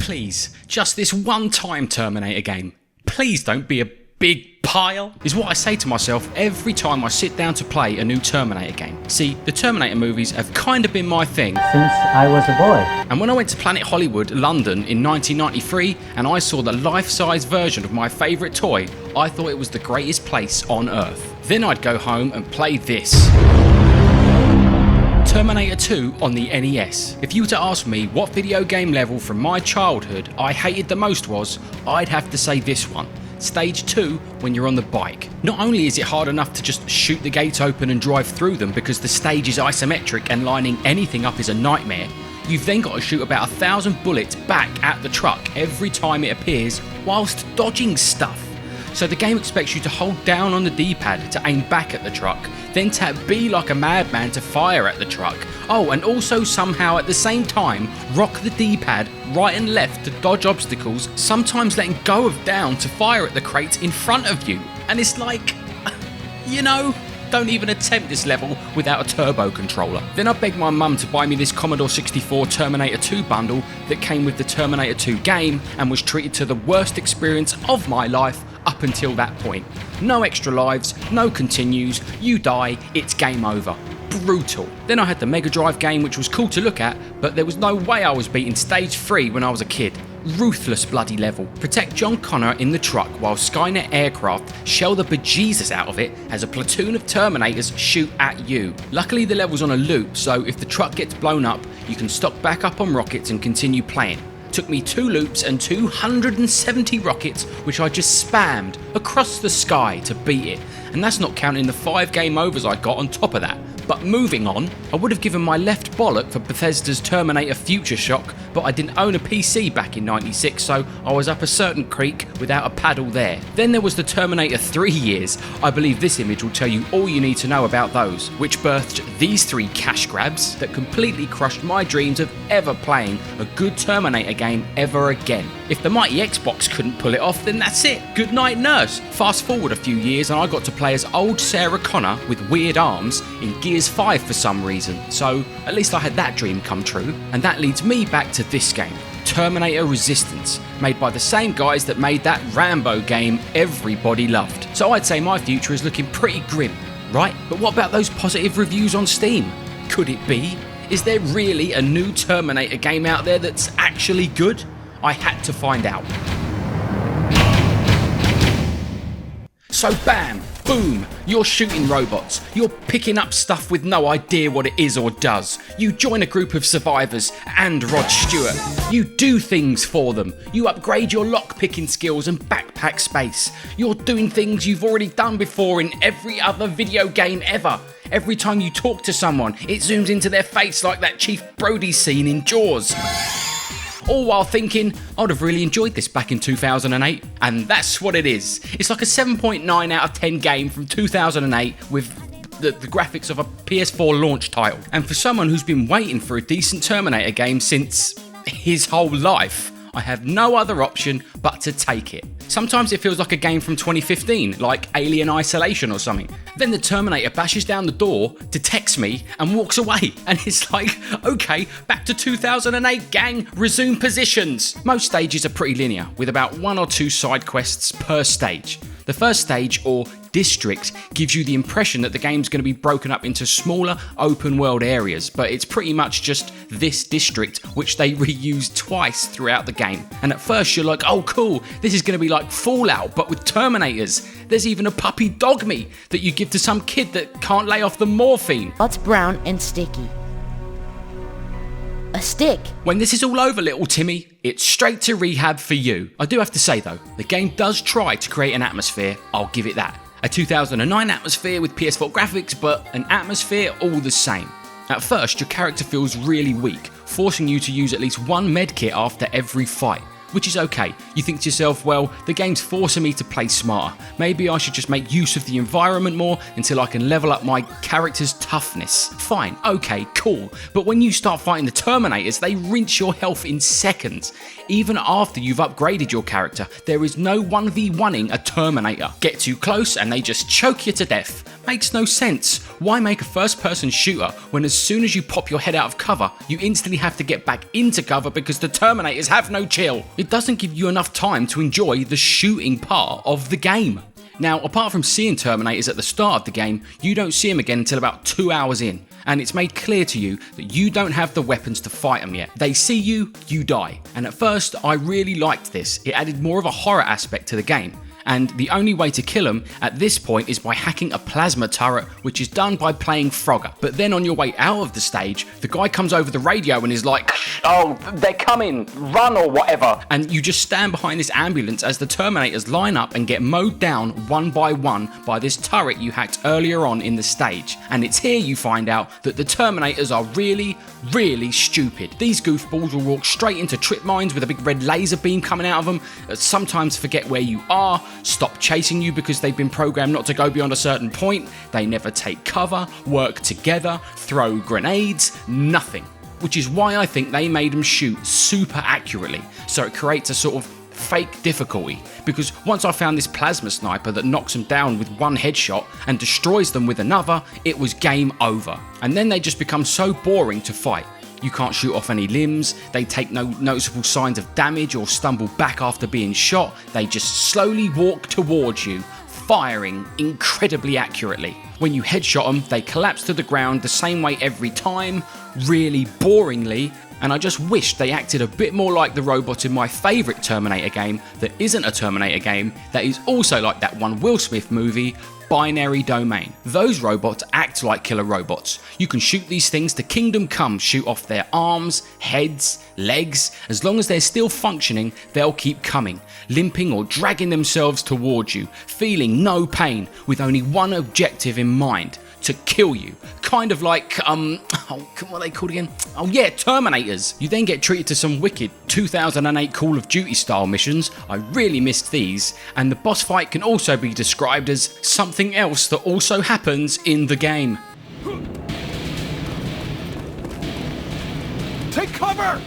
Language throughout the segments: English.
Please, just this one time Terminator game. Please don't be a big pile, is what I say to myself every time I sit down to play a new Terminator game. See, the Terminator movies have kind of been my thing since I was a boy. And when I went to Planet Hollywood, London in 1993 and I saw the life-size version of my favourite toy, I thought it was the greatest place on earth. Then I'd go home and play this. Terminator 2 on the NES. If you were to ask me what video game level from my childhood I hated the most was, I'd have to say this one. Stage 2 when you're on the bike. Not only is it hard enough to just shoot the gates open and drive through them because the stage is isometric and lining anything up is a nightmare, you've then got to shoot about 1,000 bullets back at the truck every time it appears whilst dodging stuff. So the game expects you to hold down on the D-pad to aim back at the truck, then tap B like a madman to fire at the truck. Oh, and also somehow at the same time rock the D-pad right and left to dodge obstacles, sometimes letting go of down to fire at the crates in front of you. And it's like, you know, don't even attempt this level without a turbo controller. Then I begged my mum to buy me this Commodore 64 Terminator 2 bundle that came with the Terminator 2 game and was treated to the worst experience of my life up until that point. No extra lives, no continues, you die, it's game over. Brutal. Then I had the Mega Drive game, which was cool to look at, but there was no way I was beating stage 3 when I was a kid. Ruthless bloody level. Protect John Connor in the truck while Skynet aircraft shell the bejesus out of it as a platoon of Terminators shoot at you. Luckily the level's on a loop, so if the truck gets blown up, you can stock back up on rockets and continue playing. Took me 2 loops and 270 rockets, which I just spammed across the sky to beat it. And that's not counting the 5 game overs I got on top of that. But moving on, I would have given my left bollock for Bethesda's Terminator Future Shock, but I didn't own a PC back in '96, so I was up a certain creek without a paddle there. Then there was the Terminator 3 years. I believe this image will tell you all you need to know about those, which birthed these 3 cash grabs that completely crushed my dreams of ever playing a good Terminator game ever again. If the mighty Xbox couldn't pull it off, then that's it. Good night, nurse. Fast forward a few years and I got to play as old Sarah Connor with weird arms in Gears 5 for some reason, so at least I had that dream come true. And that leads me back to this game, Terminator Resistance, made by the same guys that made that Rambo game everybody loved. So I'd say my future is looking pretty grim, right? But what about those positive reviews on Steam? Could it be? Is there really a new Terminator game out there that's actually good? I had to find out. So bam, boom, you're shooting robots, you're picking up stuff with no idea what it is or does. You join a group of survivors and Rod Stewart. You do things for them. You upgrade your lock-picking skills and backpack space. You're doing things you've already done before in every other video game ever. Every time you talk to someone, it zooms into their face like that Chief Brody scene in Jaws. All while thinking, I'd have really enjoyed this back in 2008, and that's what it is. It's like a 7.9 out of 10 game from 2008 with the graphics of a PS4 launch title. And for someone who's been waiting for a decent Terminator game since his whole life, I have no other option but to take it. Sometimes it feels like a game from 2015, like Alien Isolation or something. Then the Terminator bashes down the door, detects me, and walks away. And it's like, okay, back to 2008, gang, resume positions. Most stages are pretty linear, with about 1 or 2 side quests per stage. The first stage, or district, gives you the impression that the game's going to be broken up into smaller open world areas, but it's pretty much just this district which they reuse twice throughout the game. And at first you're like, oh cool, this is going to be like Fallout but with Terminators. There's even a puppy dog meat that you give to some kid that can't lay off the morphine. What's brown and sticky? A stick. When this is all over, little Timmy, it's straight to rehab for you. I do have to say though, the game does try to create an atmosphere, I'll give it that. A 2009 atmosphere with PS4 graphics, but an atmosphere all the same. At first, your character feels really weak, forcing you to use at least 1 medkit after every fight. Which is okay. You think to yourself, well, the game's forcing me to play smarter. Maybe I should just make use of the environment more until I can level up my character's toughness. Fine, okay, cool. But when you start fighting the Terminators, they rinse your health in seconds. Even after you've upgraded your character, there is no 1v1ing a Terminator. Get too close and they just choke you to death. Makes no sense. Why make a first-person shooter when as soon as you pop your head out of cover, you instantly have to get back into cover because the Terminators have no chill? It doesn't give you enough time to enjoy the shooting part of the game. Now, apart from seeing Terminators at the start of the game, you don't see them again until about 2 hours in, and it's made clear to you that you don't have the weapons to fight them yet. They see you, you die. And at first, I really liked this. It added more of a horror aspect to the game. And the only way to kill them at this point is by hacking a plasma turret, which is done by playing Frogger. But then on your way out of the stage, the guy comes over the radio and is like, "Oh, they're coming, run or whatever." And you just stand behind this ambulance as the Terminators line up and get mowed down one by one by this turret you hacked earlier on in the stage. And it's here you find out that the Terminators are really, really stupid. These goofballs will walk straight into trip mines with a big red laser beam coming out of them, sometimes forget where you are, stop chasing you because they've been programmed not to go beyond a certain point, they never take cover, work together, throw grenades, nothing. Which is why I think they made them shoot super accurately, so it creates a sort of fake difficulty, because once I found this plasma sniper that knocks them down with one headshot and destroys them with another, it was game over. And then they just become so boring to fight. You can't shoot off any limbs, they take no noticeable signs of damage or stumble back after being shot, they just slowly walk towards you, firing incredibly accurately. When you headshot them, they collapse to the ground the same way every time, really boringly, and I just wish they acted a bit more like the robots in my favourite Terminator game that isn't a Terminator game, that is also like that one Will Smith movie, Binary Domain. Those robots act like killer robots. You can shoot these things to kingdom come, shoot off their arms, heads, legs. As long as they're still functioning, they'll keep coming, limping or dragging themselves towards you, feeling no pain, with only one objective in mind: to kill you. Kind of like, what are they called again? Oh yeah, Terminators. You then get treated to some wicked 2008 Call of Duty style missions. I really missed these. And the boss fight can also be described as something else that also happens in the game. Take cover!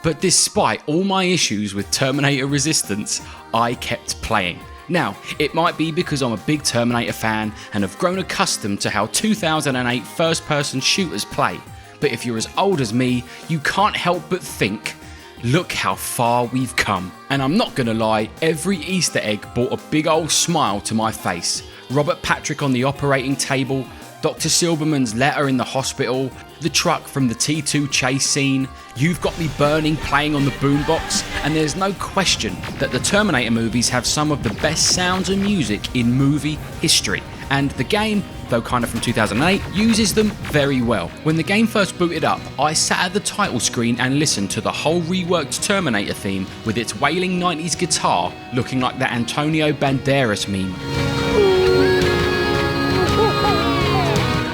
But despite all my issues with Terminator Resistance, I kept playing. Now, it might be because I'm a big Terminator fan and have grown accustomed to how 2008 first-person shooters play, but if you're as old as me, you can't help but think, look how far we've come. And I'm not gonna lie, every Easter egg brought a big old smile to my face. Robert Patrick on the operating table, Dr. Silberman's letter in the hospital, the truck from the T2 chase scene, You've Got Me Burning playing on the boombox, and there's no question that the Terminator movies have some of the best sounds and music in movie history, and the game, though kind of from 2008, uses them very well. When the game first booted up, I sat at the title screen and listened to the whole reworked Terminator theme with its wailing 90s guitar looking like the Antonio Banderas meme.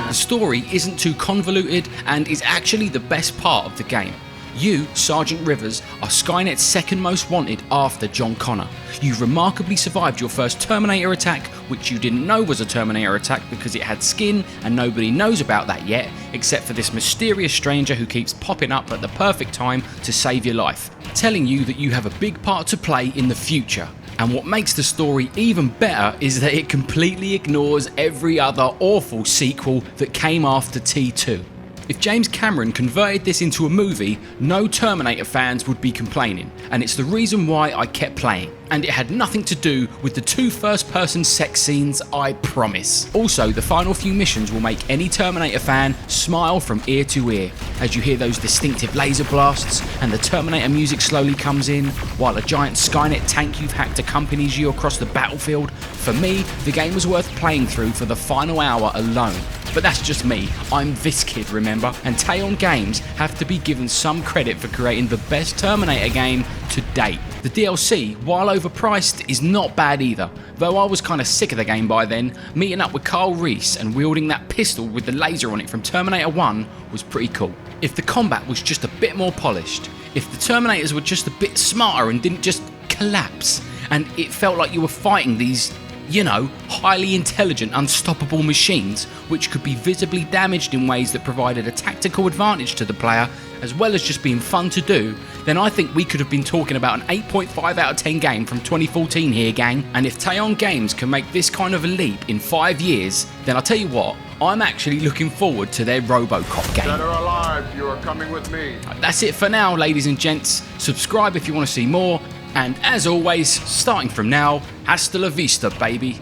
The story isn't too convoluted and is actually the best part of the game. You, Sergeant Rivers, are Skynet's second most wanted after John Connor. You've remarkably survived your first Terminator attack, which you didn't know was a Terminator attack because it had skin and nobody knows about that yet, except for this mysterious stranger who keeps popping up at the perfect time to save your life, telling you that you have a big part to play in the future. And what makes the story even better is that it completely ignores every other awful sequel that came after T2. If James Cameron converted this into a movie, no Terminator fans would be complaining, and it's the reason why I kept playing. And it had nothing to do with the 2 first-person sex scenes, I promise. Also, the final few missions will make any Terminator fan smile from ear to ear, as you hear those distinctive laser blasts, and the Terminator music slowly comes in, while a giant Skynet tank you've hacked accompanies you across the battlefield. For me, the game was worth playing through for the final hour alone. But that's just me, I'm this kid, remember? And Taeon Games have to be given some credit for creating the best Terminator game to date. The DLC, while overpriced, is not bad either, though I was kinda sick of the game by then. Meeting up with Carl Reese and wielding that pistol with the laser on it from Terminator 1 was pretty cool. If the combat was just a bit more polished, if the Terminators were just a bit smarter and didn't just collapse, and it felt like you were fighting these You know, highly intelligent, unstoppable machines which could be visibly damaged in ways that provided a tactical advantage to the player as well as just being fun to do, then I think we could have been talking about an 8.5 out of 10 game from 2014 here, gang. And if Teon Games can make this kind of a leap in 5 years, then I'll tell you what, I'm actually looking forward to their RoboCop game. Dead or alive, you are coming with me. That's it for now, ladies and gents. Subscribe if you want to see more, and as always, starting from now, hasta la vista, baby.